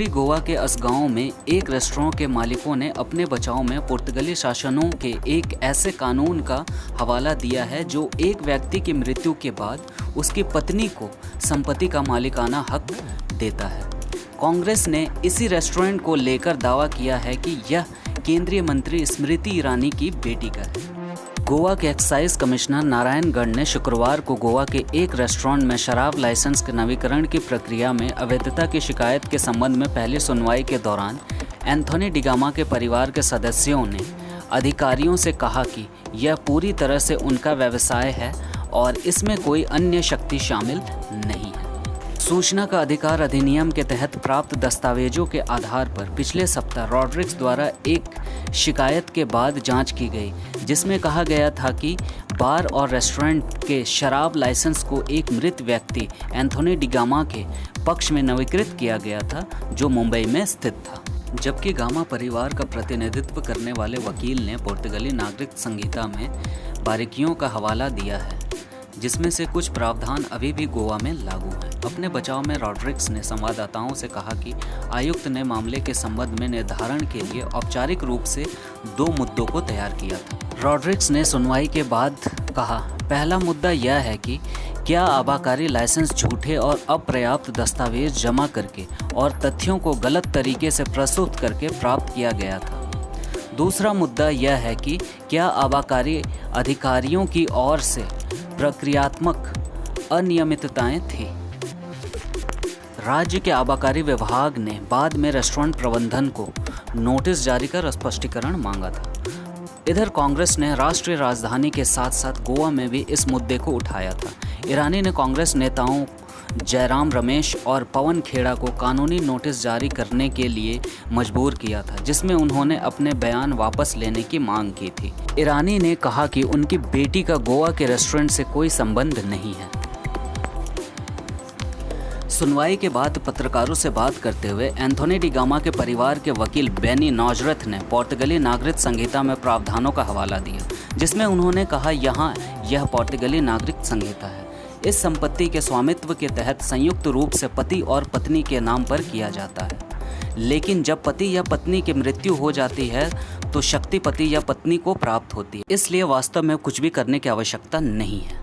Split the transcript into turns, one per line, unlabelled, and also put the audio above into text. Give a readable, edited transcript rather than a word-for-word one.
उत्तरी गोवा के असगांव में एक रेस्टोरेंट के मालिकों ने अपने बचाव में पुर्तगाली शासनों के एक ऐसे कानून का हवाला दिया है जो एक व्यक्ति की मृत्यु के बाद उसकी पत्नी को संपत्ति का मालिकाना हक देता है। कांग्रेस ने इसी रेस्टोरेंट को लेकर दावा किया है कि यह केंद्रीय मंत्री स्मृति ईरानी की बेटी का है। गोवा के एक्साइज कमिश्नर नारायणगढ़ ने शुक्रवार को गोवा के एक रेस्टोरेंट में शराब लाइसेंस के नवीकरण की प्रक्रिया में अवैधता की शिकायत के संबंध में पहली सुनवाई के दौरान एंथोनी डिगामा के परिवार के सदस्यों ने अधिकारियों से कहा कि यह पूरी तरह से उनका व्यवसाय है और इसमें कोई अन्य शक्ति शामिल नहीं है। सूचना का अधिकार अधिनियम के तहत प्राप्त दस्तावेजों के आधार पर पिछले सप्ताह रॉड्रिक्स द्वारा एक शिकायत के बाद जांच की गई, जिसमें कहा गया था कि बार और रेस्टोरेंट के शराब लाइसेंस को एक मृत व्यक्ति एंथोनी डिगामा के पक्ष में नवीकृत किया गया था, जो मुंबई में स्थित था। जबकि गामा परिवार का प्रतिनिधित्व करने वाले वकील ने पुर्तगाली नागरिक संहिता में बारीकियों का हवाला दिया है, जिसमें से कुछ प्रावधान अभी भी गोवा में लागू हैं। अपने बचाव में रॉड्रिक्स ने संवाददाताओं से कहा कि आयुक्त ने मामले के संबंध में निर्धारण के लिए औपचारिक रूप से 2 मुद्दों को तैयार किया था। रॉड्रिक्स ने सुनवाई के बाद कहा, पहला मुद्दा यह है कि क्या आबाकारी लाइसेंस झूठे और अपर्याप्त दस्तावेज जमा करके और तथ्यों को गलत तरीके से प्रस्तुत करके प्राप्त किया गया था। दूसरा मुद्दा यह है कि क्या आबाकारी अधिकारियों की ओर से प्रक्रियात्मक अनियमितताएं थी। राज्य के आबाकारी विभाग ने बाद में रेस्टोरेंट प्रबंधन को नोटिस जारी कर स्पष्टीकरण मांगा था। इधर कांग्रेस ने राष्ट्रीय राजधानी के साथ साथ गोवा में भी इस मुद्दे को उठाया था। ईरानी ने कांग्रेस नेताओं जयराम रमेश और पवन खेड़ा को कानूनी नोटिस जारी करने के लिए मजबूर किया था, जिसमें उन्होंने अपने बयान वापस लेने की मांग की थी। ईरानी ने कहा कि उनकी बेटी का गोवा के रेस्टोरेंट से कोई संबंध नहीं है। सुनवाई के बाद पत्रकारों से बात करते हुए एंथोनी डिगामा के परिवार के वकील बेनी नौजरथ ने पुर्तगाली नागरिक संहिता में प्रावधानों का हवाला दिया, जिसमें उन्होंने कहा यह पुर्तगाली नागरिक संहिता है। इस संपत्ति के स्वामित्व के तहत संयुक्त रूप से पति और पत्नी के नाम पर किया जाता है, लेकिन जब पति या पत्नी की मृत्यु हो जाती है तो शक्ति पति या पत्नी को प्राप्त होती है। इसलिए वास्तव में कुछ भी करने की आवश्यकता नहीं है।